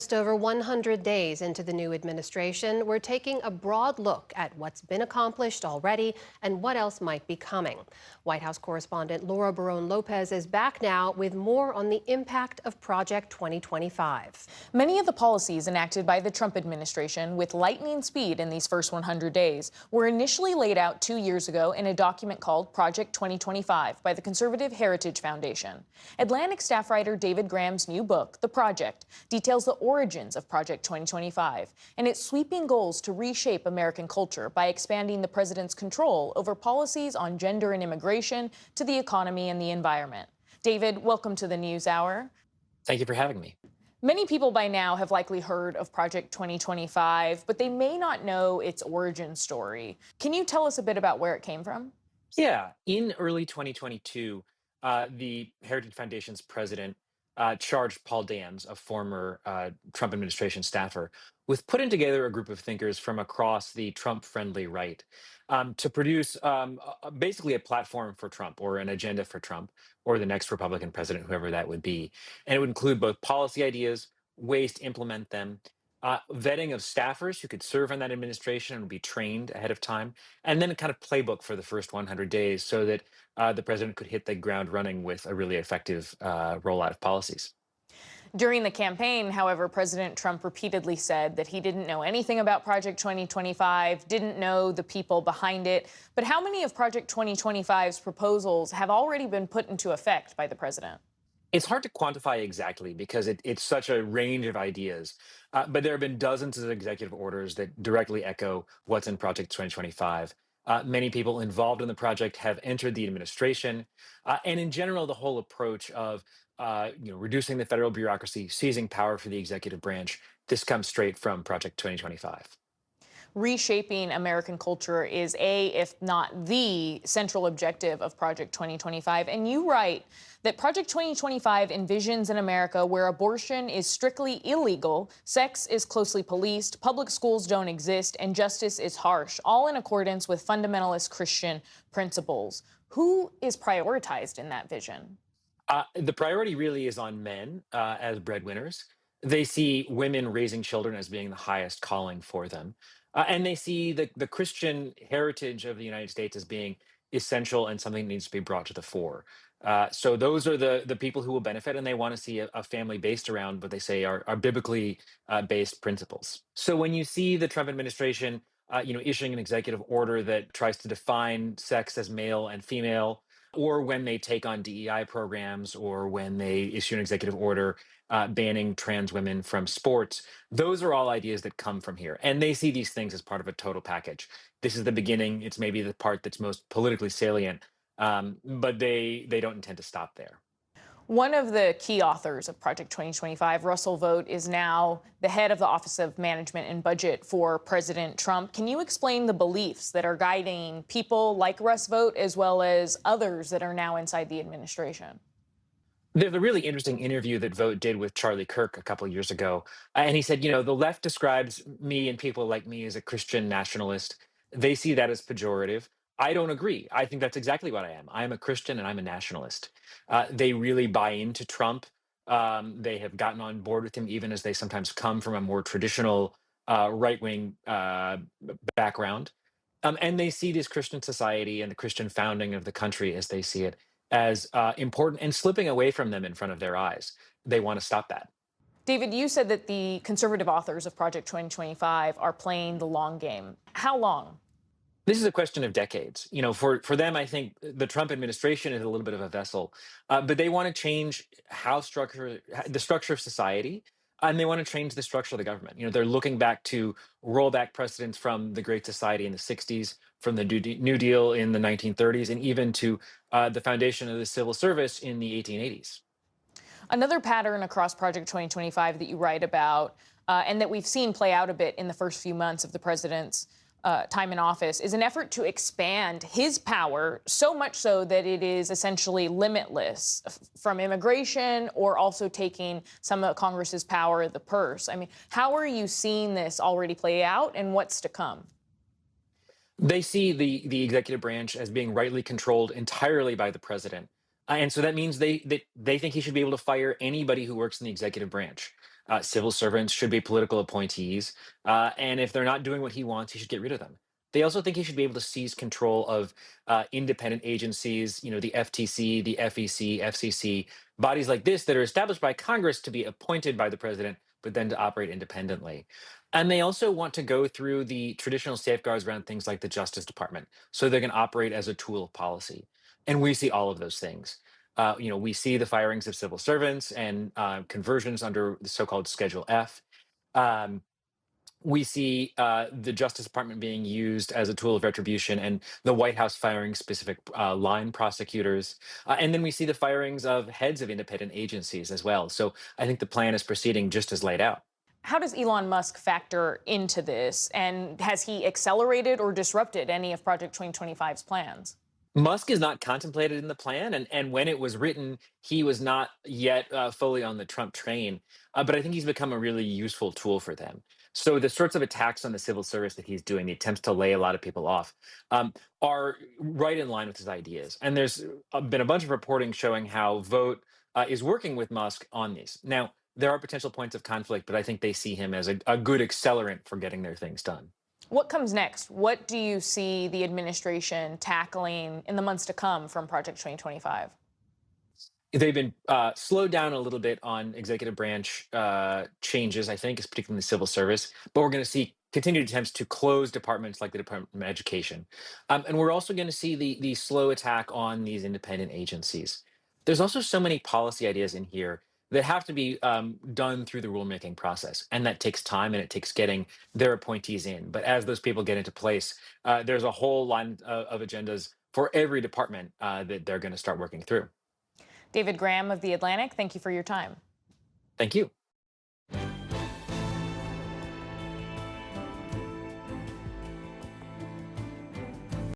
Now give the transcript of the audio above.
Just over 100 days into the new administration, we're taking a broad look at what's been accomplished already and what else might be coming. White House correspondent Laura Barone Lopez is back now with more on the impact of Project 2025. Many of the policies enacted by the Trump administration with lightning speed in these first 100 days were initially laid out 2 years ago in a document called Project 2025 by the Conservative Heritage Foundation. Atlantic staff writer David Graham's new book, The Project, details the origins of Project 2025 and its sweeping goals to reshape American culture by expanding the president's control over policies on gender and immigration to the economy and the environment. David, welcome to the News Hour. Thank you for having me. Many people by now have likely heard of Project 2025, but they may not know its origin story. Can you tell us a bit about where it came from? Yeah, in early 2022, the Heritage Foundation's president charged Paul Dams, a former Trump administration staffer, with putting together a group of thinkers from across the Trump-friendly right to produce basically a platform for Trump or an agenda for Trump or the next Republican president, whoever that would be. And it would include both policy ideas, ways to implement them, vetting of staffers who could serve in that administration and be trained ahead of time, and then a kind of playbook for the first 100 days so that the president could hit the ground running with a really effective rollout of policies. During the campaign, however, President Trump repeatedly said that he didn't know anything about Project 2025, didn't know the people behind it. But how many of Project 2025's proposals have already been put into effect by the president? It's hard to quantify exactly because it's such a range of ideas, but there have been dozens of executive orders that directly echo what's in Project 2025. Many people involved in the project have entered the administration, and in general, the whole approach of reducing the federal bureaucracy, seizing power for the executive branch. This comes straight from Project 2025. Reshaping American culture is if not the central objective of Project 2025. And you write that Project 2025 envisions an America where abortion is strictly illegal, sex is closely policed, public schools don't exist, and justice is harsh, all in accordance with fundamentalist Christian principles. Who is prioritized in that vision? The priority really is on men as breadwinners. They see women raising children as being the highest calling for them. And they see the Christian heritage of the United States as being essential and something that needs to be brought to the fore. So those are the people who will benefit, and they want to see a family based around what they say are biblically based principles. So when you see the Trump administration, issuing an executive order that tries to define sex as male and female, or when they take on DEI programs, or when they issue an executive order banning trans women from sports. Those are all ideas that come from here. And they see these things as part of a total package. This is the beginning. It's maybe the part that's most politically salient, but they don't intend to stop there. One of the key authors of Project 2025, Russell Vought, is now the head of the Office of Management and Budget for President Trump. Can you explain the beliefs that are guiding people like Russ Vought as well as others that are now inside the administration? There's a really interesting interview that Vogt did with Charlie Kirk a couple of years ago. And he said, the left describes me and people like me as a Christian nationalist. They see that as pejorative. I don't agree. I think that's exactly what I am. I'm a Christian and I'm a nationalist. They really buy into Trump. They have gotten on board with him, even as they sometimes come from a more traditional right wing background. And they see this Christian society and the Christian founding of the country as they see it as important and slipping away from them in front of their eyes. They want to stop that. David, you said that the conservative authors of Project 2025 are playing the long game. How long? This is a question of decades. For them, I think the Trump administration is a little bit of a vessel, but they want to change the structure of society, and they want to change the structure of the government. They're looking back to rollback precedents from the Great Society in the 60s, from the New Deal in the 1930s, and even to the foundation of the civil service in the 1880s. Another pattern across Project 2025 that you write about and that we've seen play out a bit in the first few months of the president's time in office is an effort to expand his power, so much so that it is essentially limitless, from immigration or also taking some of Congress's power, the purse. I mean, how are you seeing this already play out, and what's to come? They see the executive branch as being rightly controlled entirely by the president. And so that means they think he should be able to fire anybody who works in the executive branch. Civil servants should be political appointees. And if they're not doing what he wants, he should get rid of them. They also think he should be able to seize control of independent agencies, the FTC, the FEC, FCC, bodies like this that are established by Congress to be appointed by the president, but then to operate independently. And they also want to go through the traditional safeguards around things like the Justice Department, so they can operate as a tool of policy. And we see all of those things. We see the firings of civil servants and conversions under the so-called Schedule F. Um, we see the Justice Department being used as a tool of retribution, and the White House firing specific line prosecutors. And then we see the firings of heads of independent agencies as well. So I think the plan is proceeding just as laid out. How does Elon Musk factor into this? And has he accelerated or disrupted any of Project 2025's plans? Musk is not contemplated in the plan, and when it was written, he was not yet fully on the Trump train. But I think he's become a really useful tool for them. So the sorts of attacks on the civil service that he's doing, the attempts to lay a lot of people off, are right in line with his ideas. And there's been a bunch of reporting showing how Vote is working with Musk on these. Now, there are potential points of conflict, but I think they see him as a good accelerant for getting their things done. What comes next? What do you see the administration tackling in the months to come from Project 2025? They've been slowed down a little bit on executive branch changes, I think, is particularly in the civil service. But we're going to see continued attempts to close departments like the Department of Education. And we're also going to see the slow attack on these independent agencies. There's also so many policy ideas in here that have to be done through the rulemaking process. And that takes time and it takes getting their appointees in. But as those people get into place, there's a whole line of agendas for every department that they're going to start working through. David Graham of The Atlantic, thank you for your time. Thank you.